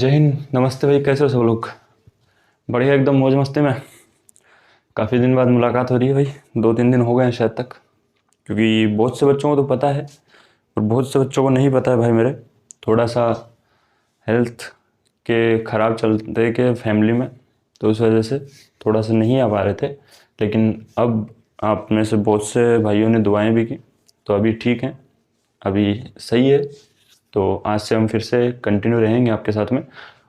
जय हिंद, नमस्ते भाई। कैसे हो सब लोग? बढ़िया, एकदम मौज मस्ती में। काफ़ी दिन बाद मुलाकात हो रही है भाई। 2-3 दिन हो गए हैं शायद तक, क्योंकि बहुत से बच्चों को तो पता है और बहुत से बच्चों को नहीं पता है भाई। मेरे थोड़ा सा हेल्थ के ख़राब चलते के फैमिली में, तो उस वजह से थोड़ा सा नहीं आ पा रहे थे। लेकिन अब आप में से बहुत से भाइयों ने दुआएं भी की, तो अभी ठीक हैं, अभी सही है। तो आज से हम फिर से कंटिन्यू रहेंगे आपके साथ में।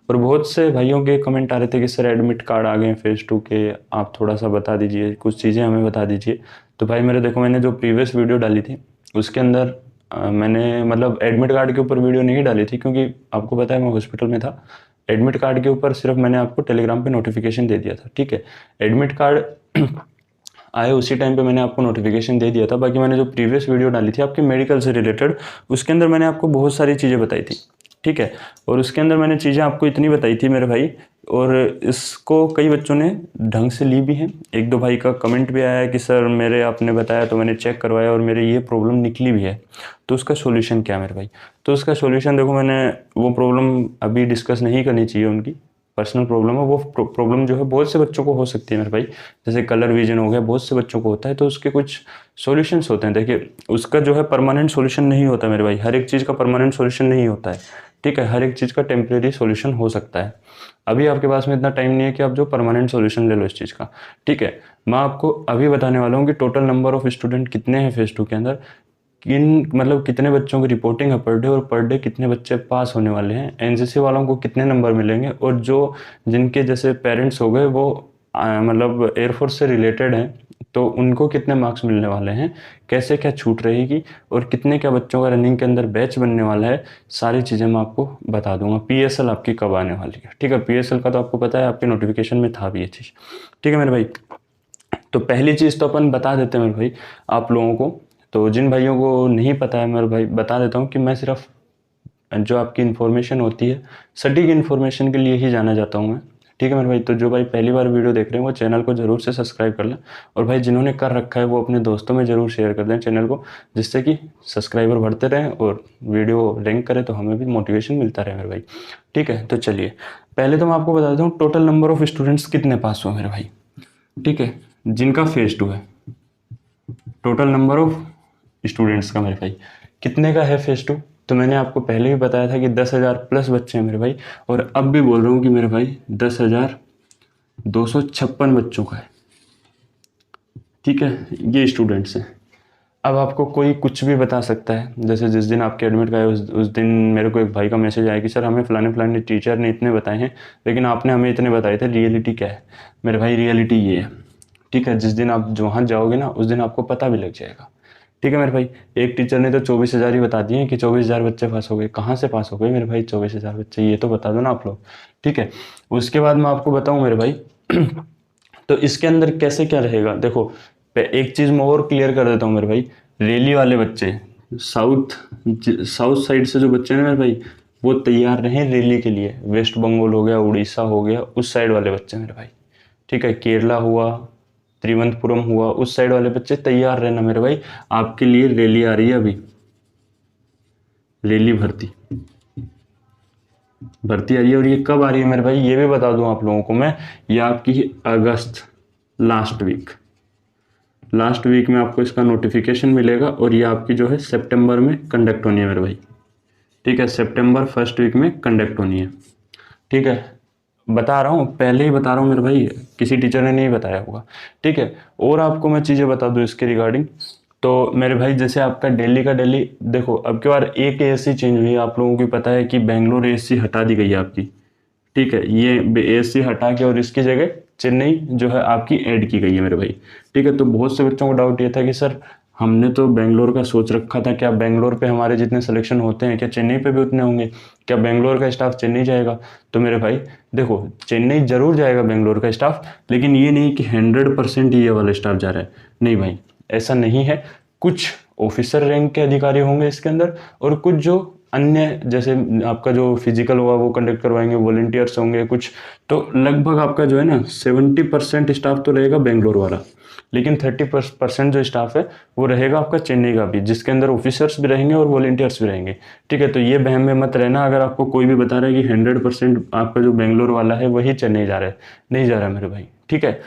और बहुत से भाइयों के कमेंट आ रहे थे कि सर एडमिट कार्ड आ गए फेज़ 2 के, आप थोड़ा सा बता दीजिए, कुछ चीज़ें हमें बता दीजिए। तो भाई मेरे देखो, मैंने जो प्रीवियस वीडियो डाली थी उसके अंदर मैंने मतलब एडमिट कार्ड के ऊपर वीडियो नहीं डाली थी, क्योंकि आपको पता है मैं हॉस्पिटल में था। एडमिट कार्ड के ऊपर सिर्फ मैंने आपको टेलीग्राम पे नोटिफिकेशन दे दिया था, ठीक है। एडमिट कार्ड आए उसी टाइम पे मैंने आपको नोटिफिकेशन दे दिया था। बाकी मैंने जो प्रीवियस वीडियो डाली थी आपके मेडिकल से रिलेटेड, उसके अंदर मैंने आपको बहुत सारी चीज़ें बताई थी, ठीक है। और उसके अंदर मैंने चीज़ें आपको इतनी बताई थी मेरे भाई, और इसको कई बच्चों ने ढंग से ली भी हैं। 1-2 भाई का कमेंट भी आया है कि सर मेरे आपने बताया तो मैंने चेक करवाया और मेरे ये प्रॉब्लम निकली भी है, तो उसका सॉल्यूशन क्या है मेरे भाई? तो उसका सॉल्यूशन देखो, मैंने वो प्रॉब्लम अभी डिस्कस नहीं करनी चाहिए, उनकी पर्सनल प्रॉब्लम है। वो प्रॉब्लम जो है बहुत से बच्चों को हो सकती है मेरे भाई। जैसे कलर विजन हो गया, बहुत से बच्चों को होता है, तो उसके कुछ सॉल्यूशंस होते हैं। देखिए, उसका जो है परमानेंट सॉल्यूशन नहीं होता मेरे भाई। हर एक चीज़ का परमानेंट सॉल्यूशन नहीं होता है, ठीक है। हर एक चीज़ का टेम्प्रेरी सॉल्यूशन हो सकता है। अभी आपके पास में इतना टाइम नहीं है कि आप जो परमानेंट सॉल्यूशन ले लो इस चीज़ का, ठीक है। मैं आपको अभी बताने वाला हूँ कि टोटल नंबर ऑफ स्टूडेंट कितने हैं फेज़ 2 के अंदर, मतलब कितने बच्चों की रिपोर्टिंग है पर डे, और पर डे कितने बच्चे पास होने वाले हैं, एनसीसी वालों को कितने नंबर मिलेंगे, और जो जिनके जैसे पेरेंट्स हो गए वो मतलब एयरफोर्स से रिलेटेड हैं, तो उनको कितने मार्क्स मिलने वाले हैं, कैसे क्या छूट रहेगी, और कितने क्या बच्चों का रनिंग के अंदर बैच बनने वाला है, सारी चीज़ें मैं आपको बता दूंगा। पीएसएल आपकी कब आने वाली है, ठीक है। पीएसएल का तो आपको पता है, आपके नोटिफिकेशन में था भी ये चीज़, ठीक है मेरे भाई। तो पहली चीज़ तो अपन बता देते हैं मेरे भाई आप लोगों को। तो जिन भाइयों को नहीं पता है मेरे भाई, बता देता हूँ कि मैं सिर्फ जो आपकी इन्फॉर्मेशन होती है, सटीक इन्फॉर्मेशन के लिए ही जाना जाता हूँ मैं, ठीक है मेरे भाई। तो जो भाई पहली बार वीडियो देख रहे हैं वो चैनल को ज़रूर से सब्सक्राइब कर लें, और भाई जिन्होंने कर रखा है वो अपने दोस्तों में ज़रूर शेयर कर दें चैनल को, जिससे कि सब्सक्राइबर बढ़ते रहें और वीडियो रैंक करे तो हमें भी मोटिवेशन मिलता रहे मेरे भाई, ठीक है। तो चलिए, पहले तो मैं आपको बता देता हूँ टोटल नंबर ऑफ स्टूडेंट्स कितने पास हुए मेरे भाई, ठीक है, जिनका फेज़ 2 है। टोटल नंबर ऑफ स्टूडेंट्स का मेरे भाई कितने का है फेज़ 2? तो मैंने आपको पहले भी बताया था कि 10,000 प्लस बच्चे हैं मेरे भाई, और अब भी बोल रहा हूँ कि मेरे भाई 10,256 बच्चों का है, ठीक है। ये स्टूडेंट्स हैं। अब आपको कोई कुछ भी बता सकता है, जैसे जिस दिन आपके एडमिट का है उस दिन मेरे को एक भाई का मैसेज आया कि सर हमें फलाने फलाने टीचर ने इतने बताए हैं, लेकिन आपने हमें इतने बताए थे, रियलिटी क्या है? मेरे भाई रियलिटी ये है, ठीक है। जिस दिन आप वहाँ जाओगे ना, उस दिन आपको पता भी लग जाएगा, ठीक है मेरे भाई। एक टीचर ने तो 24,000 ही बता दिए कि 24,000 बच्चे पास हो गए। कहाँ से पास हो गए मेरे भाई 24,000 बच्चे? ये तो बता दो ना आप लोग, ठीक है। उसके बाद मैं आपको बताऊँ मेरे भाई तो इसके अंदर कैसे क्या रहेगा, देखो एक चीज़ मैं और क्लियर कर देता हूँ मेरे भाई। रैली वाले बच्चे, साउथ साउथ साइड से जो बच्चे हैं मेरे भाई, वो तैयार रहें रैली के लिए। वेस्ट बंगाल हो गया, उड़ीसा हो गया, उस साइड वाले बच्चे मेरे भाई, ठीक है। केरला हुआ, त्रिवंतपुरम हुआ, उस साइड वाले बच्चे तैयार रहना मेरे भाई। आपके लिए रैली आ रही है अभी, रैली भर्ती आ रही है। और ये कब आ रही है मेरे भाई, ये भी बता दूं आप लोगों को मैं। ये आपकी अगस्त लास्ट वीक में आपको इसका नोटिफिकेशन मिलेगा, और ये आपकी जो है सितंबर में कंडक्ट होनी है मेरे भाई, ठीक है। सितंबर फर्स्ट वीक में कंडक्ट होनी है, ठीक है। बता रहा हूँ, पहले ही बता रहा हूँ मेरे भाई, किसी टीचर ने नहीं बताया होगा, ठीक है। और आपको मैं चीज़ें बता दूँ इसके रिगार्डिंग। तो मेरे भाई जैसे आपका दिल्ली का दिल्ली, देखो अब की बार एक एएससी चेंज हुई है। आप लोगों को पता है कि बेंगलोर एएससी हटा दी गई है आपकी, ठीक है। ये एएससी हटा के और इसकी जगह चेन्नई जो है आपकी ऐड की गई है मेरे भाई, ठीक है। तो बहुत से बच्चों को डाउट ये था कि सर हमने तो बेंगलोर का सोच रखा था, क्या बेंगलोर पे हमारे जितने सिलेक्शन होते हैं क्या चेन्नई पे भी उतने होंगे? क्या बेंगलोर का स्टाफ चेन्नई जाएगा? तो मेरे भाई देखो, चेन्नई जरूर जाएगा बेंगलोर का स्टाफ, लेकिन ये नहीं कि 100% ये वाला स्टाफ जा रहा है, नहीं भाई, ऐसा नहीं है। कुछ ऑफिसर रैंक के अधिकारी होंगे इसके अंदर, और कुछ जो अन्य जैसे आपका जो फिजिकल होगा वो कंडक्ट करवाएंगे, वॉलंटियर्स होंगे कुछ, तो लगभग आपका जो है ना 70% स्टाफ तो रहेगा बेंगलोर वाला, लेकिन 30% जो स्टाफ है वो रहेगा आपका चेन्नई का भी, जिसके अंदर ऑफिसर्स भी रहेंगे और वॉलंटियर्स भी रहेंगे। ठीक है, तो ये बहम में मत रहना अगर आपको कोई भी बता रहा है कि 100% आपका जो बेंगलोर वाला है वही चेन्नई जा रहा है, नहीं जा रहा मेरे भाई। ठीक है।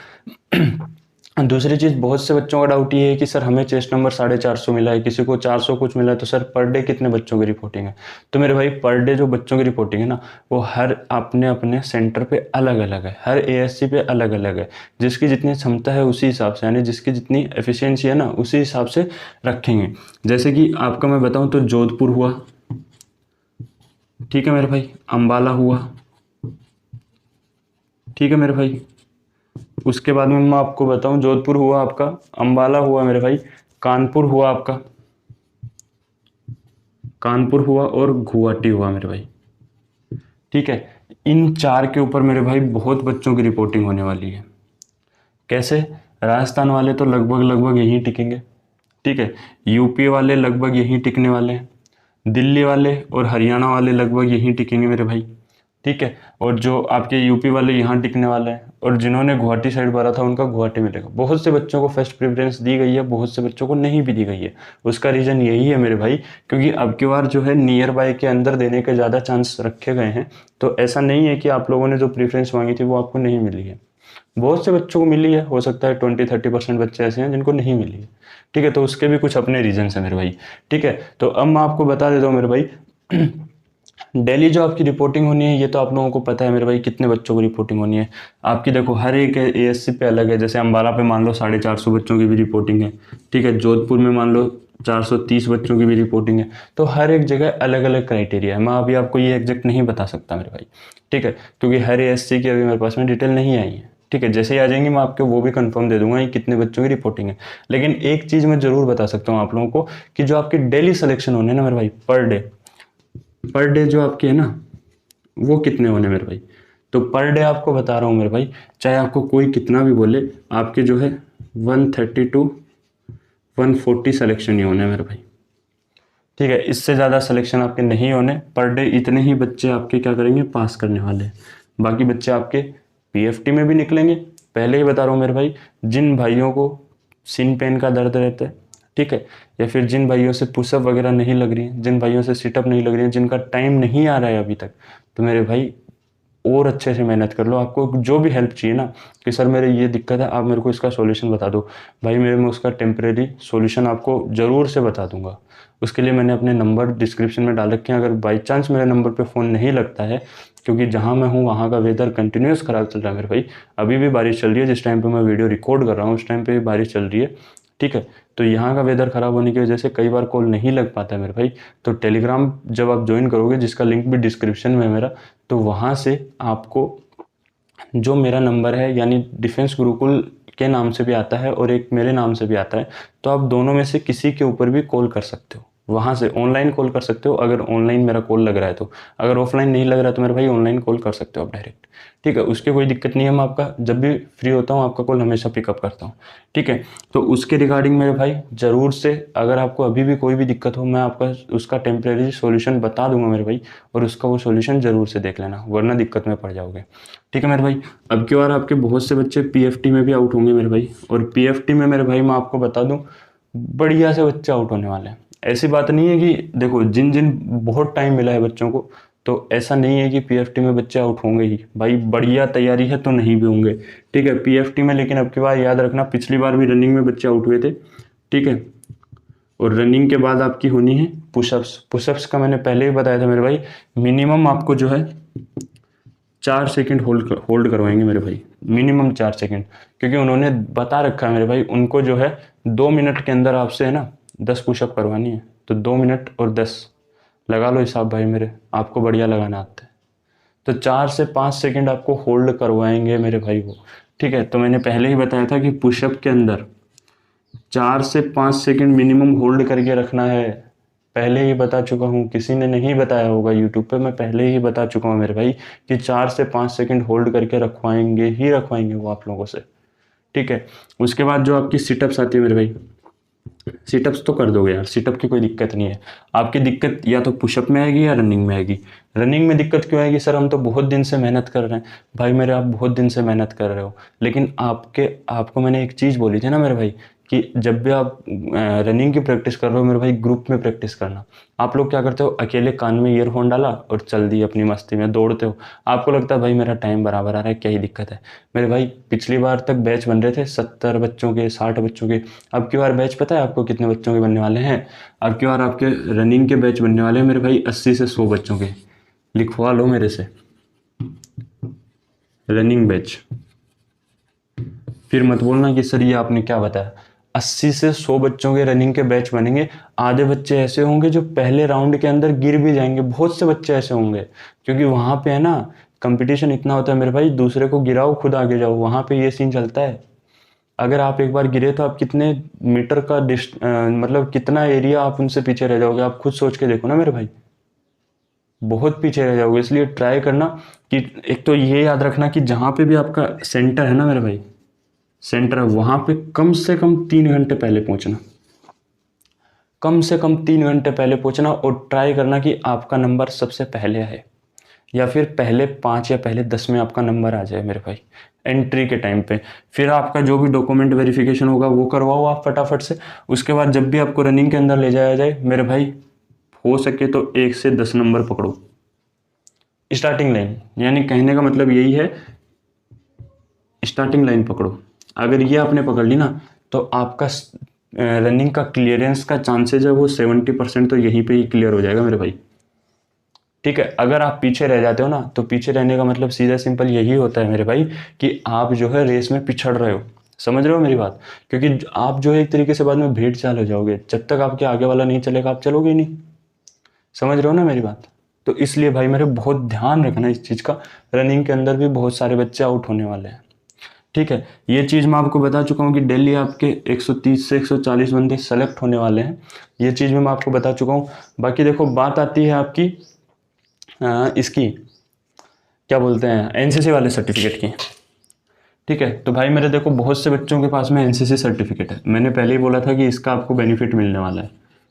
दूसरी चीज़, बहुत से बच्चों का डाउट ये है कि सर हमें चेस्ट नंबर 450 मिला है, किसी को 400 कुछ मिला है, तो सर पर डे कितने बच्चों की रिपोर्टिंग है? तो मेरे भाई पर डे जो बच्चों की रिपोर्टिंग है ना, वो हर अपने अपने सेंटर पे अलग अलग है, हर एएससी पे अलग अलग है। जिसकी जितनी क्षमता है उसी हिसाब से, यानी जिसकी जितनी एफिशिएंसी है ना उसी हिसाब से रखेंगे। जैसे कि आपका मैं बताऊँ तो जोधपुर हुआ, ठीक है मेरे भाई, अम्बाला हुआ, ठीक है मेरे भाई, उसके बाद में मैं आपको बताऊं, जोधपुर हुआ आपका, अम्बाला हुआ मेरे भाई, कानपुर हुआ आपका, कानपुर हुआ और गुवाहाटी हुआ मेरे भाई। ठीक है, इन 4 के ऊपर मेरे भाई बहुत बच्चों की रिपोर्टिंग होने वाली है। कैसे? राजस्थान वाले तो लगभग लगभग यहीं टिकेंगे। ठीक है, यूपी वाले लगभग यहीं टिकने वाले हैं, दिल्ली वाले और हरियाणा वाले लगभग यहीं टिकेंगे मेरे भाई। ठीक है, और जो आपके यूपी वाले यहाँ टिकने वाले हैं, और जिन्होंने गुवाहाटी साइड भरा था उनका गुवाहाटी मिलेगा। बहुत से बच्चों को फर्स्ट प्रेफरेंस दी गई है, बहुत से बच्चों को नहीं भी दी गई है। उसका रीज़न यही है मेरे भाई, क्योंकि अब की बार जो है नियर बाय के अंदर देने के ज़्यादा चांस रखे गए हैं। तो ऐसा नहीं है कि आप लोगों ने जो प्रेफरेंस मांगी थी वो आपको नहीं मिली है, बहुत से बच्चों को मिली है। हो सकता है 20-30% बच्चे ऐसे हैं जिनको नहीं मिली है। ठीक है, तो उसके भी कुछ अपने रीजंस हैं मेरे भाई। ठीक है, तो अब मैं आपको बता देता हूँ मेरे भाई, डेली जो आपकी रिपोर्टिंग होनी है ये तो आप लोगों को पता है मेरे भाई, कितने बच्चों को रिपोर्टिंग होनी है आपकी। देखो हर एक एएससी पे अलग है। जैसे अम्बाला पे मान लो 450 बच्चों की भी रिपोर्टिंग है। ठीक है, जोधपुर में मान लो 430 बच्चों की भी रिपोर्टिंग है। तो हर एक जगह अलग अलग क्राइटेरिया है, मैं अभी आपको ये एग्जैक्ट नहीं बता सकता मेरे भाई। ठीक है, क्योंकि हर एएससी की अभी मेरे पास में डिटेल नहीं आई है। ठीक है, जैसे ही आ जाएंगी मैं आपको वो भी कंफर्म दे दूंगा कि कितने बच्चों की रिपोर्टिंग है। लेकिन एक चीज़ मैं जरूर बता सकता हूँ आप लोगों को कि जो आपकी डेली सिलेक्शन होने ना मेरे भाई, पर डे जो आपके है ना वो कितने होने मेरे भाई। तो पर डे आपको बता रहा हूँ मेरे भाई, चाहे आपको कोई कितना भी बोले, आपके जो है 130 to 140 सिलेक्शन ही होने मेरे भाई। ठीक है, इससे ज़्यादा सिलेक्शन आपके नहीं होने। पर डे इतने ही बच्चे आपके क्या करेंगे, पास करने वाले हैं। बाकी बच्चे आपके पीएफटी में भी निकलेंगे। पहले ही बता रहा हूँ मेरे भाई, जिन भाइयों को सिन पेन का दर्द रहता है, ठीक है, या फिर जिन भाइयों से पुशअप वगैरह नहीं लग रही है, जिन भाइयों से सिटअप नहीं लग रही है, जिनका टाइम नहीं आ रहा है अभी तक, तो मेरे भाई और अच्छे से मेहनत कर लो। आपको जो भी हेल्प चाहिए ना कि सर मेरे ये दिक्कत है, आप मेरे को इसका सॉल्यूशन बता दो, भाई मेरे में उसका टेम्परेरी सॉल्यूशन आपको ज़रूर से बता दूंगा। उसके लिए मैंने अपने नंबर डिस्क्रिप्शन में डाल रखे हैं। अगर बाई चांस मेरे नंबर पे फ़ोन नहीं लगता है, क्योंकि जहाँ मैं हूँ वहाँ का वेदर कंटिन्यूस ख़राब चल रहा है मेरे भाई। अभी भी बारिश चल रही है, जिस टाइम पर मैं वीडियो रिकॉर्ड कर रहा हूँ उस टाइम पर भी बारिश चल रही है। ठीक है, तो यहाँ का वेदर ख़राब होने की वजह से कई बार कॉल नहीं लग पाता है मेरे भाई। तो टेलीग्राम जब आप ज्वाइन करोगे, जिसका लिंक भी डिस्क्रिप्शन में है मेरा, तो वहाँ से आपको जो मेरा नंबर है, यानी डिफेंस गुरुकुल के नाम से भी आता है और एक मेरे नाम से भी आता है, तो आप दोनों में से किसी के ऊपर भी कॉल कर सकते हो। वहाँ से ऑनलाइन कॉल कर सकते हो, अगर ऑनलाइन मेरा कॉल लग रहा है तो। अगर ऑफलाइन नहीं लग रहा है तो मेरे भाई ऑनलाइन कॉल कर सकते हो आप डायरेक्ट। ठीक है, उसकी कोई दिक्कत नहीं है। मैं आपका जब भी फ्री होता हूँ आपका कॉल हमेशा पिकअप करता हूँ। ठीक है, तो उसके रिगार्डिंग मेरे भाई ज़रूर से, अगर आपको अभी भी कोई भी दिक्कत हो, मैं आपका उसका टेम्प्रेरी सॉल्यूशन बता दूंगा मेरे भाई, और उसका वो सॉल्यूशन ज़रूर से देख लेना, वरना दिक्कत में पड़ जाओगे। ठीक है मेरे भाई, अब की बार आपके बहुत से बच्चे पीएफटी में भी आउट होंगे मेरे भाई, और पीएफटी में मेरे भाई मैं आपको बता दूं, बढ़िया से बच्चे आउट होने वाले हैं। ऐसी बात नहीं है कि देखो जिन जिन बहुत टाइम मिला है बच्चों को, तो ऐसा नहीं है कि पीएफटी में बच्चे आउट होंगे ही भाई, बढ़िया तैयारी है तो नहीं भी होंगे। ठीक है, पीएफटी में, लेकिन अब की बार याद रखना, पिछली बार भी रनिंग में बच्चे आउट हुए थे। ठीक है, और रनिंग के बाद आपकी होनी है पुशअप्स। पुशअप्स का मैंने पहले ही बताया था मेरे भाई, मिनिमम आपको जो है 4 सेकंड होल्ड करवाएंगे मेरे भाई, मिनिमम 4 सेकंड, क्योंकि उन्होंने बता रखा है मेरे भाई, उनको जो है 2 मिनट के अंदर आपसे है ना 10 पुशअप करवानी है। तो 2 मिनट और 10 लगा लो हिसाब भाई मेरे, आपको बढ़िया लगाना आता है। तो 4 से 5 सेकंड आपको होल्ड करवाएंगे मेरे भाई वो। ठीक है, तो मैंने पहले ही बताया था कि पुशअप के अंदर 4 से 5 सेकंड मिनिमम होल्ड करके रखना है। पहले ही बता चुका हूँ, किसी ने नहीं बताया होगा यूट्यूब पे, मैं पहले ही बता चुका हूँ मेरे भाई कि 4 से 5 सेकंड होल्ड करके रखवाएंगे ही रखवाएंगे वो आप लोगों से। ठीक है, उसके बाद जो आपकी सिटअप्स आती है मेरे भाई, सिटअप्स तो कर दोगे यार, सिटअप की कोई दिक्कत नहीं है। आपकी दिक्कत या तो पुशअप में आएगी या रनिंग में आएगी। रनिंग में दिक्कत क्यों आएगी? सर हम तो बहुत दिन से मेहनत कर रहे हैं। भाई मेरे, आप बहुत दिन से मेहनत कर रहे हो, लेकिन आपको मैंने एक चीज़ बोली थी ना मेरे भाई, कि जब भी आप रनिंग की प्रैक्टिस कर रहे हो मेरे भाई, ग्रुप में प्रैक्टिस करना। आप लोग क्या करते हो, अकेले कान में ईयरफोन डाला और चल दी अपनी मस्ती में, दौड़ते हो। आपको लगता है भाई मेरा टाइम बराबर आ रहा है, क्या ही दिक्कत है। मेरे भाई पिछली बार तक बैच बन रहे थे 70 बच्चों के, 60 बच्चों के। अब की बार बैच पता है आपको कितने बच्चों के बनने वाले हैं? अब की बार आपके रनिंग के बैच बनने वाले हैं मेरे भाई 80 से 100 बच्चों के। लिखवा लो मेरे से, रनिंग बैच। फिर मत बोलना कि सर ये आपने क्या बताया। 80 से 100 बच्चों के रनिंग के बैच बनेंगे। आधे बच्चे ऐसे होंगे जो पहले राउंड के अंदर गिर भी जाएंगे, बहुत से बच्चे ऐसे होंगे, क्योंकि वहाँ पे है ना कंपटीशन इतना होता है मेरे भाई, दूसरे को गिराओ खुद आगे जाओ, वहाँ पे ये सीन चलता है। अगर आप एक बार गिरे तो आप कितने मीटर का मतलब कितना एरिया आप उनसे पीछे रह जाओगे, आप खुद सोच के देखो ना मेरे भाई, बहुत पीछे रह जाओगे। इसलिए ट्राई करना कि एक तो ये याद रखना कि जहाँ पे भी आपका सेंटर है ना मेरे भाई, सेंटर है, वहाँ पे कम से कम 3 घंटे पहले पहुँचना। कम से कम 3 घंटे पहले पहुँचना, और ट्राई करना कि आपका नंबर सबसे पहले आए, या फिर पहले 5 या पहले 10 में आपका नंबर आ जाए मेरे भाई, एंट्री के टाइम पे। फिर आपका जो भी डॉक्यूमेंट वेरिफिकेशन होगा वो करवाओ आप फटाफट से। उसके बाद जब भी आपको रनिंग के अंदर ले जाया जाए मेरे भाई, हो सके तो 1 से 10 नंबर पकड़ो स्टार्टिंग लाइन। यानी कहने का मतलब यही है, स्टार्टिंग लाइन पकड़ो। अगर ये आपने पकड़ ली ना, तो आपका रनिंग का क्लियरेंस का चांसेज है वो 70% तो यहीं पे ही क्लियर हो जाएगा मेरे भाई। ठीक है, अगर आप पीछे रह जाते हो ना, तो पीछे रहने का मतलब सीधा सिंपल यही होता है मेरे भाई, कि आप जो है रेस में पिछड़ रहे हो। समझ रहे हो मेरी बात? क्योंकि आप जो है एक तरीके से बाद में भेड़ चाल हो जाओगे, जब तक आपके आगे वाला नहीं चलेगा आप चलोगे ही नहीं। समझ रहे हो ना मेरी बात? तो इसलिए भाई मेरे बहुत ध्यान रखना इस चीज़ का। रनिंग के अंदर भी बहुत सारे बच्चे आउट होने वाले हैं। ठीक है, ये चीज़ मैं आपको बता चुका हूँ कि डेली आपके 130 से 140 बंदे सेलेक्ट होने वाले हैं। ये चीज़ मैं आपको बता चुका हूँ। बाकी देखो, बात आती है आपकी इसकी, क्या बोलते हैं, एनसीसी वाले सर्टिफिकेट की। ठीक है, तो भाई मेरे देखो बहुत से बच्चों के पास में एनसीसी सर्टिफिकेट है। मैंने पहले ही बोला था कि इसका आपको बेनिफिट मिलने वाला है,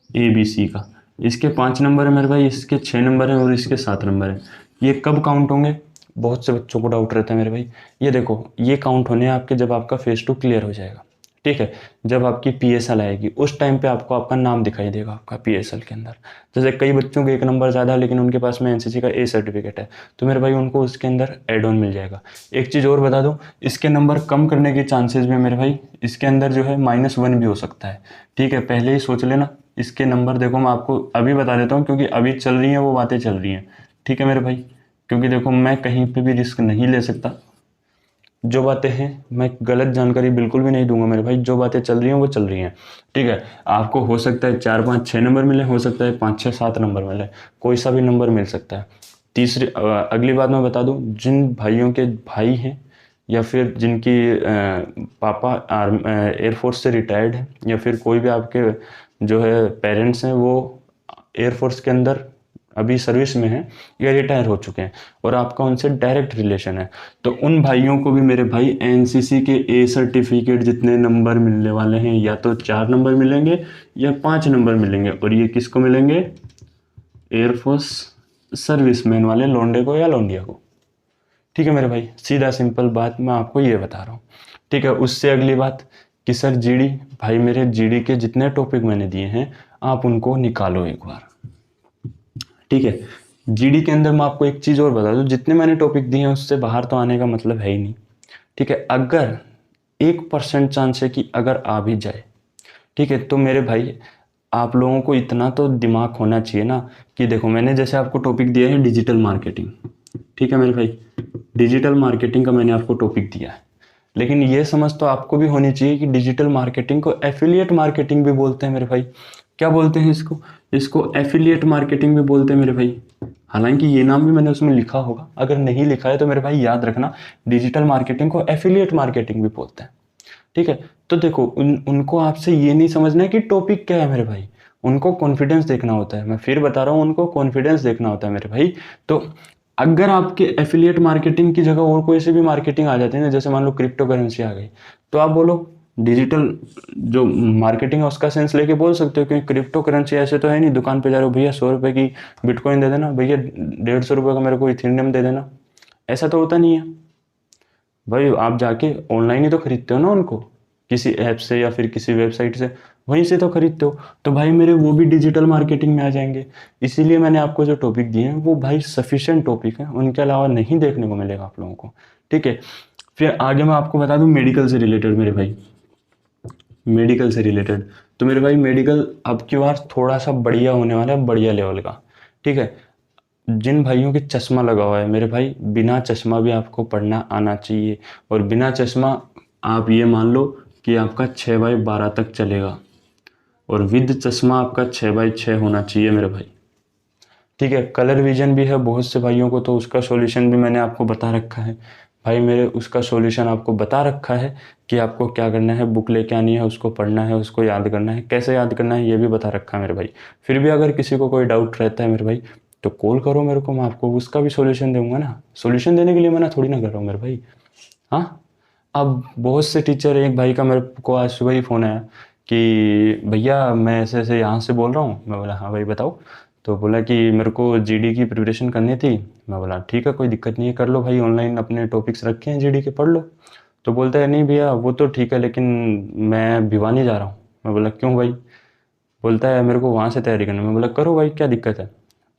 ABC का। इसके 5 नंबर है मेरे भाई, इसके 6 नंबर है और इसके 7 नंबर है। ये कब काउंट होंगे? बहुत से बच्चों को डाउट रहता है मेरे भाई। ये देखो, ये काउंट होने हैं आपके जब आपका फेज 2 क्लियर हो जाएगा। ठीक है, जब आपकी PSL आएगी उस टाइम पे आपको आपका नाम दिखाई देगा आपका PSL के अंदर। जैसे कई बच्चों के 1 नंबर ज़्यादा लेकिन उनके पास में एनसीसी का A सर्टिफिकेट है, तो मेरे भाई उनको उसके अंदर एड ऑन मिल जाएगा। एक चीज़ और बता दूं, इसके नंबर कम करने के चांसेस भी मेरे भाई, इसके अंदर जो है -1 भी हो सकता है। ठीक है, पहले ही सोच लेना। इसके नंबर देखो, मैं आपको अभी बता देता हूँ, क्योंकि अभी चल रही हैं वो बातें चल रही हैं। ठीक है मेरे भाई, क्योंकि देखो मैं कहीं पे भी रिस्क नहीं ले सकता। जो बातें हैं, मैं गलत जानकारी बिल्कुल भी नहीं दूंगा मेरे भाई। जो बातें चल रही हैं वो चल रही हैं। ठीक है, आपको हो सकता है 4 5 6 नंबर मिले, हो सकता है 5 6 7 नंबर मिले, कोई सा भी नंबर मिल सकता है। अगली बात मैं बता दूं, जिन भाइयों के भाई हैं या फिर जिनकी पापा एयरफोर्स से रिटायर्ड है, या फिर कोई भी आपके जो है पेरेंट्स हैं वो एयरफोर्स के अंदर अभी सर्विस में हैं या रिटायर हो चुके हैं, और आपका उनसे डायरेक्ट रिलेशन है, तो उन भाइयों को भी मेरे भाई एनसीसी के A सर्टिफिकेट जितने नंबर मिलने वाले हैं, या तो 4 नंबर मिलेंगे या 5 नंबर मिलेंगे। और ये किसको मिलेंगे? एयरफोर्स सर्विसमैन वाले लौंडे को या लौंडिया को। ठीक है मेरे भाई, सीधा सिंपल बात मैं आपको ये बता रहा हूँ। ठीक है, उससे अगली बात कि सर जीडी, भाई मेरे जीडी के जितने टॉपिक मैंने दिए हैं आप उनको निकालो एक बार। ठीक है, जीडी के अंदर मैं आपको एक चीज़ और बता दूं, जितने मैंने टॉपिक दिए हैं उससे बाहर तो आने का मतलब है ही नहीं। ठीक है, अगर 1% चांस है कि अगर आ भी जाए, ठीक है, तो मेरे भाई आप लोगों को इतना तो दिमाग होना चाहिए ना, कि देखो मैंने जैसे आपको टॉपिक दिया है डिजिटल मार्केटिंग। ठीक है मेरे भाई, डिजिटल मार्केटिंग का मैंने आपको टॉपिक दिया है, लेकिन ये समझ तो आपको भी होनी चाहिए कि डिजिटल मार्केटिंग को एफिलिएट मार्केटिंग भी बोलते हैं मेरे भाई। क्या बोलते हैं इसको? इसको एफिलिएट मार्केटिंग भी बोलते हैं मेरे भाई। हालांकि ये नाम भी मैंने उसमें लिखा होगा, अगर नहीं लिखा है तो मेरे भाई याद रखना, डिजिटल मार्केटिंग को एफिलिएट मार्केटिंग भी बोलते हैं। ठीक है, तो देखो उनको आपसे ये नहीं समझना है कि टॉपिक क्या है मेरे भाई, उनको कॉन्फिडेंस देखना होता है। मैं फिर बता रहा हूँ, उनको कॉन्फिडेंस देखना होता है मेरे भाई। तो अगर आपके एफिलिएट मार्केटिंग की जगह और कोई से भी मार्केटिंग आ जाती है ना, जैसे मान लो क्रिप्टो करेंसी आ गई, तो आप बोलो डिजिटल जो मार्केटिंग है उसका सेंस लेके बोल सकते हो, क्योंकि क्रिप्टो करेंसी ऐसे तो है नहीं दुकान पे जा रहे हो भैया 100 रुपये की बिटकॉइन दे देना, भैया 150 रुपये का मेरे को इथेरियम दे देना, ऐसा तो होता नहीं है भाई। आप जाके ऑनलाइन ही तो खरीदते हो ना उनको, किसी ऐप से या फिर किसी वेबसाइट से, वहीं से तो खरीदते हो। तो भाई मेरे वो भी डिजिटल मार्केटिंग में आ जाएंगे। इसीलिए मैंने आपको जो टॉपिक दिए हैं वो भाई सफिशिएंट टॉपिक है, उनके अलावा नहीं देखने को मिलेगा आप लोगों को, ठीक है। फिर आगे मैं आपको बता दूं मेडिकल से रिलेटेड मेरे भाई, मेडिकल से रिलेटेड तो मेरे भाई मेडिकल अब की बार थोड़ा सा बढ़िया होने वाला है, बढ़िया लेवल का, ठीक है। जिन भाइयों के चश्मा लगा हुआ है मेरे भाई, बिना चश्मा भी आपको पढ़ना आना चाहिए, और बिना चश्मा आप ये मान लो कि आपका 6/12 तक चलेगा, और विद चश्मा आपका 6/6 होना चाहिए मेरे भाई, ठीक है। कलर विजन भी है बहुत से भाइयों को, तो उसका सॉल्यूशन भी मैंने आपको बता रखा है भाई मेरे, उसका सॉल्यूशन आपको बता रखा है कि आपको क्या करना है, बुक लेके आनी है, उसको पढ़ना है, उसको याद करना है, कैसे याद करना है ये भी बता रखा है मेरे भाई। फिर भी अगर किसी को कोई डाउट रहता है मेरे भाई तो कॉल करो मेरे को, मैं आपको उसका भी सॉल्यूशन दूंगा ना, सॉल्यूशन देने के लिए मना थोड़ी ना कर रहा हूँ मेरे भाई। हाँ, अब बहुत से टीचर, एक भाई का मेरे को आज सुबह ही फ़ोन आया कि भैया मैं ऐसे ऐसे यहाँ से बोल रहा हूँ। मैं बोला हाँ भाई बताओ। तो बोला कि मेरे को जीडी की प्रिपरेशन करनी थी। मैं बोला ठीक है कोई दिक्कत नहीं है, कर लो भाई, ऑनलाइन अपने टॉपिक्स रखे हैं जीडी के, पढ़ लो। तो बोलता है नहीं भैया वो तो ठीक है लेकिन मैं भिवानी जा रहा हूँ। मैं बोला क्यों भाई? बोलता है मेरे को वहाँ से तैयारी करना। मैं बोला करो भाई क्या दिक्कत है?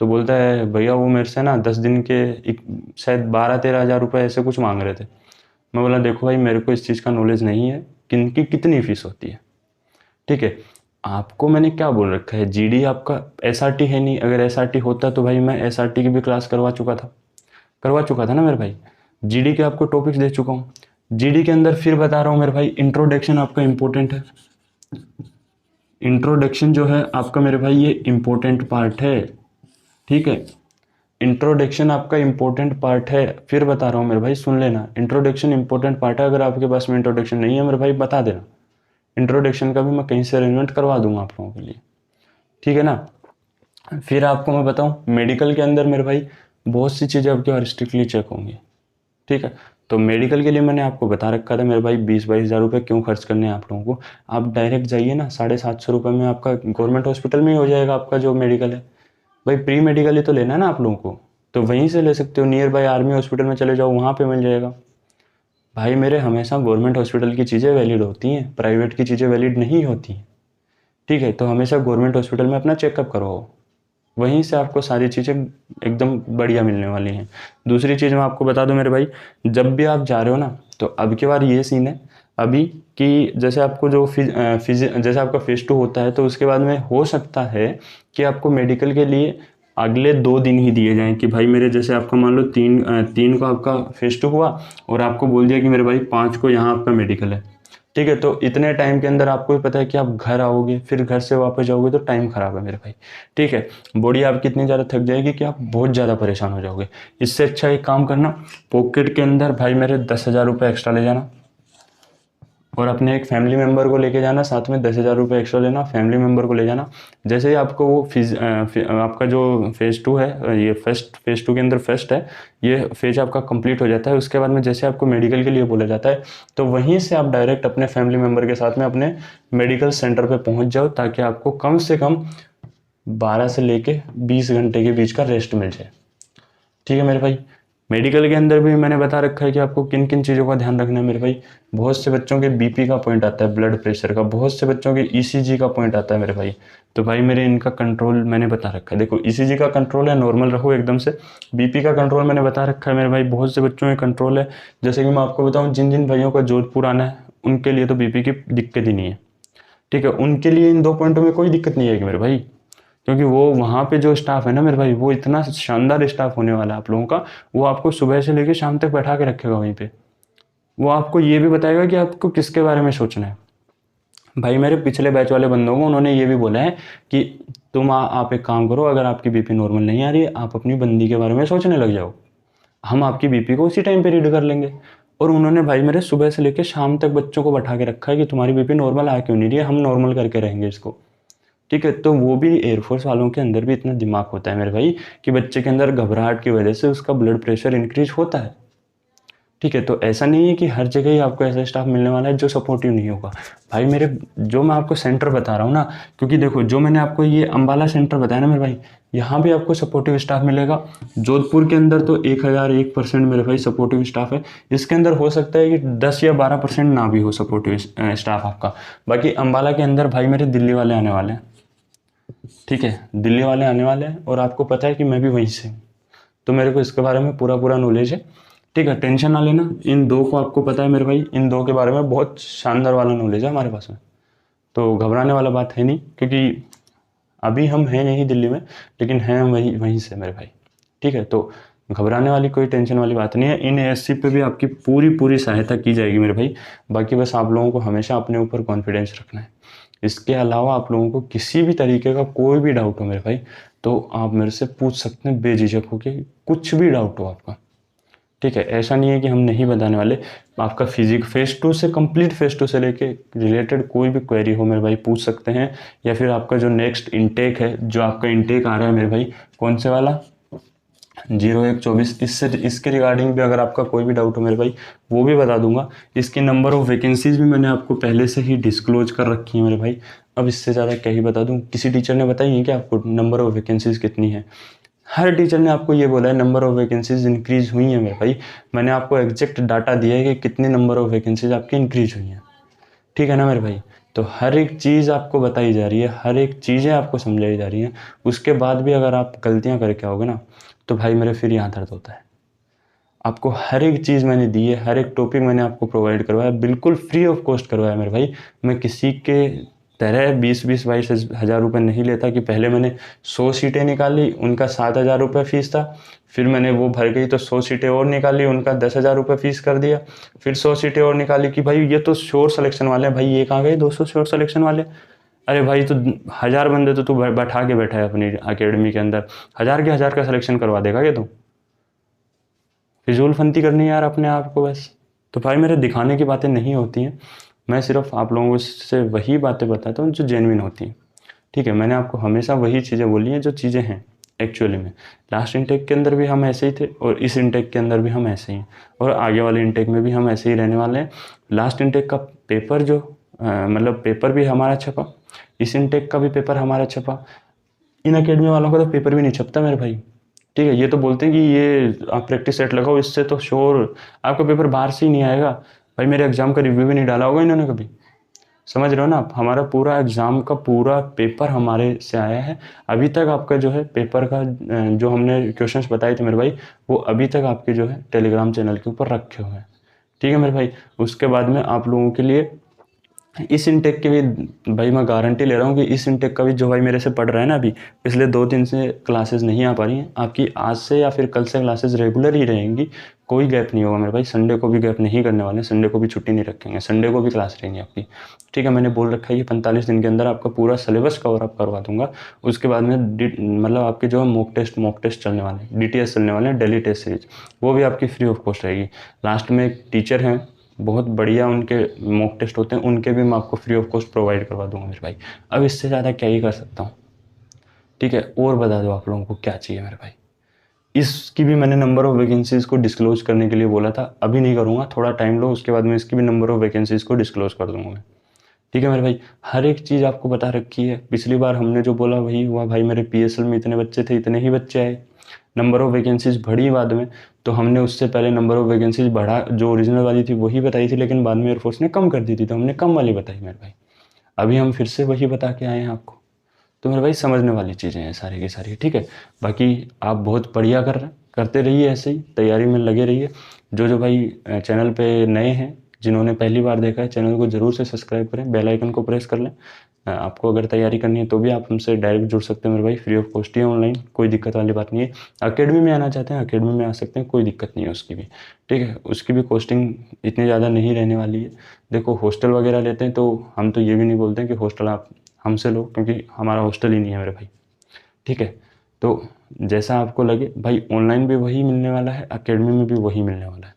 तो बोलता है भैया वो मेरे से ना 10 दिन के शायद 12-13 हज़ार रुपये ऐसे कुछ मांग रहे थे। मैं बोला देखो भाई मेरे को इस चीज़ का नॉलेज नहीं है किनकी कितनी फ़ीस होती है, ठीक है। आपको मैंने क्या बोल रखा है, जीडी आपका एसआरटी है नहीं, अगर एसआरटी होता तो भाई मैं एसआरटी की भी क्लास करवा चुका था ना मेरे भाई। जीडी के आपको टॉपिक्स दे चुका हूँ। जीडी के अंदर फिर बता रहा हूँ मेरे भाई, इंट्रोडक्शन आपका इंपॉर्टेंट है। इंट्रोडक्शन जो है आपका मेरे भाई ये इंपॉर्टेंट पार्ट है, ठीक है। इंट्रोडक्शन आपका इंपॉर्टेंट पार्ट है, फिर बता रहा हूँ मेरे भाई सुन लेना, इंट्रोडक्शन इंपॉर्टेंट पार्ट है। अगर आपके पास में इंट्रोडक्शन नहीं है मेरे भाई बता देना, इंट्रोडक्शन का भी मैं कहीं से अरेंजमेंट करवा दूंगा आप लोगों के लिए, ठीक है ना। फिर आपको मैं बताऊं मेडिकल के अंदर मेरे भाई बहुत सी चीज़ें आपके और स्ट्रिक्टली चेक होंगी, ठीक है। तो मेडिकल के लिए मैंने आपको बता रखा था मेरे भाई 20-22 हज़ार रुपये क्यों खर्च करने हैं आप लोगों को। आप डायरेक्ट जाइए ना, 750 रुपये में आपका गवर्नमेंट हॉस्पिटल में ही हो जाएगा आपका जो मेडिकल है। भाई प्री मेडिकल ही तो लेना है ना आप लोगों को, तो वहीं से ले सकते हो, नियर बाय आर्मी हॉस्पिटल में चले जाओ वहाँ पे मिल जाएगा। भाई मेरे हमेशा गवर्नमेंट हॉस्पिटल की चीज़ें वैलिड होती हैं, प्राइवेट की चीज़ें वैलिड नहीं होती हैं, ठीक है। तो हमेशा गवर्नमेंट हॉस्पिटल में अपना चेकअप करवाओ, वहीं से आपको सारी चीज़ें एकदम बढ़िया मिलने वाली हैं। दूसरी चीज़ मैं आपको बता दूं मेरे भाई, जब भी आप जा रहे हो ना तो अब की बार ये सीन है अभी कि जैसे आपको जो जैसे आपका फेज़ 2 होता है तो उसके बाद में हो सकता है कि आपको मेडिकल के लिए अगले 2 दिन ही दिए जाएं, कि भाई मेरे जैसे आपका मान लो 3 को आपका फेज़ 2 हुआ और आपको बोल दिया कि मेरे भाई 5 को यहाँ आपका मेडिकल है, ठीक है। तो इतने टाइम के अंदर आपको भी पता है कि आप घर आओगे फिर घर से वापस जाओगे तो टाइम खराब है मेरे भाई, ठीक है। बॉडी आपकी इतनी ज़्यादा थक जाएगी कि आप बहुत ज़्यादा परेशान हो जाओगे। इससे अच्छा एक काम करना, पॉकेट के अंदर भाई मेरे 10,000 रुपये एक्स्ट्रा ले जाना, और अपने एक फैमिली मेम्बर को लेके जाना, साथ में 10,000 रुपये एक्स्ट्रा लेना, फैमिली मेम्बर को ले जाना। जैसे ही आपको वो आपका जो फेज़ 2 है, ये फेज़ 2 के अंदर फर्स्ट है, ये फेज आपका कंप्लीट हो जाता है, उसके बाद में जैसे आपको मेडिकल के लिए बोला जाता है तो वहीं से आप डायरेक्ट अपने फैमिली मेम्बर के साथ में अपने मेडिकल सेंटर पे पहुंच जाओ, ताकि आपको कम से कम 12 से लेके 20 घंटे के बीच का रेस्ट मिल जाए, ठीक है मेरे भाई। मेडिकल के अंदर भी मैंने बता रखा है कि आपको किन किन चीज़ों का ध्यान रखना है मेरे भाई। बहुत से बच्चों के बीपी का पॉइंट आता है, ब्लड प्रेशर का, बहुत से बच्चों के ईसीजी का पॉइंट आता है मेरे भाई। तो भाई मेरे इनका कंट्रोल मैंने बता रखा है। देखो ईसीजी का कंट्रोल है नॉर्मल रखो एकदम से, बीपी का कंट्रोल मैंने बता रखा है मेरे भाई, बहुत से बच्चों में कंट्रोल है। जैसे कि मैं आपको बताऊँ जिन जिन भाइयों का जोधपुर आना है उनके लिए तो बीपी की दिक्कत ही नहीं है, ठीक है। उनके लिए इन 2 पॉइंटों में कोई दिक्कत नहीं है मेरे भाई, क्योंकि वो वहाँ पे जो स्टाफ है ना मेरे भाई, वो इतना शानदार स्टाफ होने वाला है आप लोगों का। वो आपको सुबह से लेकर शाम तक बैठा के रखेगा वहीं पे, वो आपको ये भी बताएगा कि आपको किसके बारे में सोचना है। भाई मेरे पिछले बैच वाले बंदों को उन्होंने ये भी बोला है कि तुम आप एक काम करो, अगर आपकी बीपी नॉर्मल नहीं आ रही है आप अपनी बंदी के बारे में सोचने लग जाओ, हम आपकी बीपी को उसी टाइम पे रीड कर लेंगे। और उन्होंने भाई मेरे सुबह से लेकर शाम तक बच्चों को बैठा के रखा है कि तुम्हारी बीपी नॉर्मल आ क्यों नहीं रही है, हम नॉर्मल करके रहेंगे इसको, ठीक है। तो वो भी एयरफोर्स वालों के अंदर भी इतना दिमाग होता है मेरे भाई कि बच्चे के अंदर घबराहट की वजह से उसका ब्लड प्रेशर इंक्रीज होता है, ठीक है। तो ऐसा नहीं है कि हर जगह ही आपको ऐसा स्टाफ मिलने वाला है जो सपोर्टिव नहीं होगा भाई मेरे। जो मैं आपको सेंटर बता रहा हूँ ना, क्योंकि देखो जो मैंने आपको ये अंबाला सेंटर बताया ना मेरे भाई, यहाँ भी आपको सपोर्टिव स्टाफ मिलेगा। जोधपुर के अंदर तो 1001% मेरे भाई सपोर्टिव स्टाफ है। इसके अंदर हो सकता है कि 10 या 12% ना भी हो सपोर्टिव स्टाफ आपका। बाकी अंबाला के अंदर भाई मेरे दिल्ली वाले आने वाले हैं, ठीक है, दिल्ली वाले आने वाले हैं। और आपको पता है कि मैं भी वहीं से हूँ, तो मेरे को इसके बारे में पूरा पूरा नॉलेज है, ठीक है। टेंशन ना लेना, इन दो को आपको पता है मेरे भाई, इन दो के बारे में बहुत शानदार वाला नॉलेज है हमारे पास में। तो घबराने वाला बात है नहीं, क्योंकि अभी हम हैं नहीं दिल्ली में, लेकिन हैं हम वहीं वहीं से मेरे भाई, ठीक है। तो घबराने वाली कोई टेंशन वाली बात नहीं है। इन एससी पे भी आपकी पूरी पूरी सहायता की जाएगी मेरे भाई। बाकी बस आप लोगों को हमेशा अपने ऊपर कॉन्फिडेंस रखना है। इसके अलावा आप लोगों को किसी भी तरीके का कोई भी डाउट हो मेरे भाई, तो आप मेरे से पूछ सकते हैं बेझिझक होकर, कुछ भी डाउट हो आपका, ठीक है। ऐसा नहीं है कि हम नहीं बताने वाले। आपका फिजिक फेस टू से कंप्लीट फेस टू से लेके रिलेटेड कोई भी क्वेरी हो मेरे भाई पूछ सकते हैं। या फिर आपका जो नेक्स्ट इनटेक है, जो आपका इनटेक आ रहा है मेरे भाई, कौन से वाला 0124, इससे इसके रिगार्डिंग भी अगर आपका कोई भी डाउट हो मेरे भाई, वो भी बता दूंगा। इसकी नंबर ऑफ वैकेंसीज भी मैंने आपको पहले से ही डिस्क्लोज कर रखी है मेरे भाई। अब इससे ज़्यादा क्या ही बता दूं। किसी टीचर ने बताई है कि आपको नंबर ऑफ वैकेंसीज कितनी है? हर टीचर ने आपको ये बोला है नंबर ऑफ वैकेंसीज इंक्रीज हुई है मेरे भाई। मैंने आपको एग्जैक्ट डाटा दिया है कि कितनी नंबर ऑफ वैकेंसीज आपकी इंक्रीज हुई हैं, ठीक है ना मेरे भाई। तो हर एक चीज़ आपको बताई जा रही है, हर एक चीज़ें आपको समझाई जा रही हैं। उसके बाद भी अगर आप गलतियां करके आओगे ना, तो भाई मेरे फिर यहाँ दर्द होता है। आपको हर एक चीज़ मैंने दी है, हर एक टॉपिक मैंने आपको प्रोवाइड करवाया, बिल्कुल फ्री ऑफ कॉस्ट करवाया मेरे भाई। मैं किसी के तरह 20-22 रुपये नहीं लेता कि पहले मैंने 100 सीटें निकाली, उनका 7,000 रुपये फीस था। फिर मैंने वो भर गई तो 100 सीटें और निकाली, उनका 10,000 रुपये फीस कर दिया। फिर 100 सीटें और निकाली कि भाई ये तो श्योर सिलेक्शन वाले हैं। भाई ये कहाँ गए 200 श्योर सिलेक्शन वाले? अरे भाई तो 1,000 बंदे तो तू बैठा के बैठा है अपनी अकेडमी के अंदर, 1,000 के 1,000 का सिलेक्शन करवा देगा क्या तू? फिजूल फंती करनी है यार अपने आप को बस। तो भाई मेरे दिखाने की बातें नहीं होती हैं, मैं सिर्फ आप लोगों से वही बातें बताता हूँ जो जेन्युइन होती हैं, ठीक है। मैंने आपको हमेशा वही चीज़ें बोली हैं जो चीज़ें हैं एक्चुअली में। लास्ट इनटेक के अंदर भी हम ऐसे ही थे, और इस इनटेक के अंदर भी हम ऐसे ही हैं, और आगे वाले इनटेक में भी हम ऐसे ही रहने वाले हैं। लास्ट इनटेक का पेपर जो मतलब पेपर भी हमारा छपा, इस इनटेक का भी पेपर हमारा छपा। इन अकेडमी वालों का तो पेपर भी नहीं छपता मेरे भाई, ठीक है। ये तो बोलते हैं कि ये आप प्रैक्टिस सेट लगाओ, इससे तो श्योर आपका पेपर बाहर से ही नहीं आएगा। भाई मेरे एग्जाम का रिव्यू भी नहीं डाला होगा इन्होंने कभी, समझ रहे हो ना आप। हमारा पूरा एग्जाम का पूरा पेपर हमारे से आया है। अभी तक आपका जो है पेपर का जो हमने क्वेश्चंस बताए थे मेरे भाई, वो अभी तक आपके जो है टेलीग्राम चैनल के ऊपर रखे हुए हैं, ठीक है मेरे भाई। उसके बाद में आप लोगों के लिए इस इनटेक के भी भाई मैं गारंटी ले रहा हूँ कि इस इनटेक का भी जो भाई मेरे से पढ़ रहा है ना, अभी पिछले 2 दिन से क्लासेस नहीं आ पा रही हैं आपकी, आज से या फिर कल से क्लासेस रेगुलर ही रहेंगी, कोई गैप नहीं होगा मेरे भाई। संडे को भी गैप नहीं करने वाले, संडे को भी छुट्टी नहीं रखेंगे, संडे को भी क्लास रहेंगी आपकी, ठीक है। मैंने बोल रखा है कि 45 दिन के अंदर आपका पूरा सिलेबस कवर अप करवा दूंगा। उसके बाद में मतलब आपके जो है मॉक टेस्ट चलने वाले हैं, DTS चलने वाले हैं, डेली टेस्ट सीरीज, वो भी आपकी फ्री ऑफ कॉस्ट रहेगी। लास्ट में एक टीचर हैं बहुत बढ़िया, उनके मॉक टेस्ट होते हैं, उनके भी मैं आपको फ्री ऑफ कॉस्ट प्रोवाइड करवा दूंगा मेरे भाई। अब इससे ज़्यादा क्या ही कर सकता हूँ, ठीक है। और बता दो आप लोगों को क्या चाहिए मेरे भाई। इसकी भी मैंने नंबर ऑफ वैकेंसीज़ को डिस्क्लोज करने के लिए बोला था, अभी नहीं करूँगा, थोड़ा टाइम लो, उसके बाद में इसकी भी नंबर ऑफ वैकेंसीज़ को डिस्क्लोज कर दूंगा मैं, ठीक है मेरे भाई। हर एक चीज़ आपको बता रखी है। पिछली बार हमने जो बोला वही हुआ भाई। मेरे PSL में इतने बच्चे थे, इतने ही बच्चे आए। नंबर ऑफ वैकेंसीज बढ़ी बाद में, तो हमने उससे पहले नंबर ऑफ वैकेंसीज बढ़ा, जो ओरिजिनल वाली थी वही बताई थी, लेकिन बाद में एयरफोर्स ने कम कर दी थी, तो हमने कम वाली बताई मेरे भाई। अभी हम फिर से वही बता के आए हैं आपको। तो मेरे भाई समझने वाली चीज़ें हैं सारी की सारी, ठीक है। बाकी आप बहुत बढ़िया कर रहे हैं, करते रहिए ऐसे ही, तैयारी में लगे रहिए। जो भाई चैनल पे नए हैं, जिन्होंने पहली बार देखा है, चैनल को ज़रूर से सब्सक्राइब करें, बेल आइकन को प्रेस कर लें। आपको अगर तैयारी करनी है तो भी आप हमसे डायरेक्ट जुड़ सकते हैं मेरे भाई, फ्री ऑफ कॉस्ट ही है, ऑनलाइन, कोई दिक्कत वाली बात नहीं है। अकेडमी में आना चाहते हैं, अकेडमी में आ सकते हैं, कोई दिक्कत नहीं है उसकी भी, ठीक है। उसकी भी कॉस्टिंग इतनी ज़्यादा नहीं रहने वाली है। देखो हॉस्टल वगैरह लेते हैं तो हम तो ये भी नहीं बोलते हैं कि हॉस्टल आप हमसे लो, क्योंकि हमारा हॉस्टल ही नहीं है मेरे भाई, ठीक है। तो जैसा आपको लगे भाई, ऑनलाइन भी वही मिलने वाला है, अकेडमी में भी वही मिलने वाला है,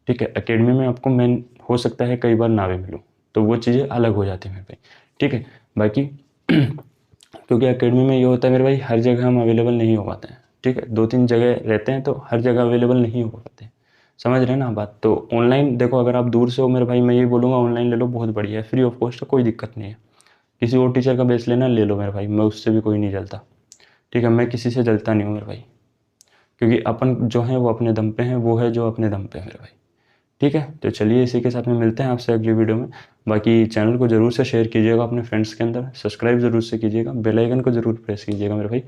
ठीक है। अकेडमी में आपको मैं हो सकता है कई बार ना भी मिलूँ, तो वो चीज़ें अलग हो जाती हैं मेरे भाई, ठीक है। बाकी क्योंकि अकेडमी में ये होता है मेरे भाई, हर जगह हम अवेलेबल नहीं हो पाते हैं, ठीक है। 2-3 जगह रहते हैं तो हर जगह अवेलेबल नहीं हो पाते हैं, समझ रहे हैं ना बात। तो ऑनलाइन देखो, अगर आप दूर से हो मेरे भाई, मैं ये बोलूँगा ऑनलाइन ले लो, बहुत बढ़िया है, फ्री ऑफ कॉस्ट है, कोई दिक्कत नहीं है। किसी और टीचर का बेच लेना, ले लो मेरे भाई, मैं उससे भी कोई नहीं जलता, ठीक है, मैं किसी से जलता नहीं हूँ मेरे भाई, क्योंकि अपन जो है वो अपने दम पे हैं, वो है जो अपने दम पे है मेरे भाई, ठीक है। तो चलिए इसी के साथ में मिलते हैं आपसे अगली वीडियो में। बाकी चैनल को ज़रूर से शेयर कीजिएगा अपने फ्रेंड्स के अंदर, सब्सक्राइब ज़रूर से कीजिएगा, बेल आइकन को ज़रूर प्रेस कीजिएगा मेरे भाई।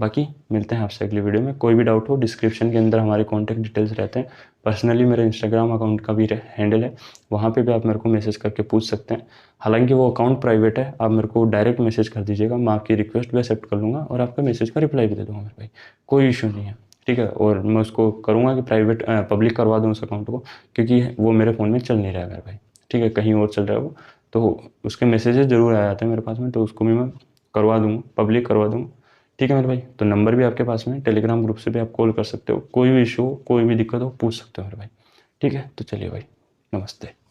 बाकी मिलते हैं आपसे अगली वीडियो में। कोई भी डाउट हो, डिस्क्रिप्शन के अंदर हमारे कॉन्टैक्ट डिटेल्स रहते हैं। पर्सनली मेरे इंस्टाग्राम अकाउंट का भी हैंडल है, वहाँ पर भी आप मेरे को मैसेज करके पूछ सकते हैं। हालांकि वो अकाउंट प्राइवेट है, आप मेरे को डायरेक्ट मैसेज कर दीजिएगा, मैं आपकी रिक्वेस्ट भी एक्सेप्ट कर लूँगा और आपका मैसेज का रिप्लाई भी दे दूँगा मेरे भाई, कोई इशू नहीं है, ठीक है। और मैं उसको करूँगा कि प्राइवेट पब्लिक करवा दूँ उस अकाउंट को, क्योंकि वो मेरे फ़ोन में चल नहीं रहा है मेरे भाई, ठीक है, कहीं और चल रहा है वो, तो उसके मैसेजेस ज़रूर आ जाते हैं मेरे पास में, तो उसको भी मैं करवा दूँ, पब्लिक करवा दूँ, ठीक है मेरे भाई। तो नंबर भी आपके पास में, टेलीग्राम ग्रुप से भी आप कॉल कर सकते हो, कोई भी इशू हो, कोई भी दिक्कत हो, पूछ सकते हो मेरे भाई, ठीक है। तो चलिए भाई, नमस्ते।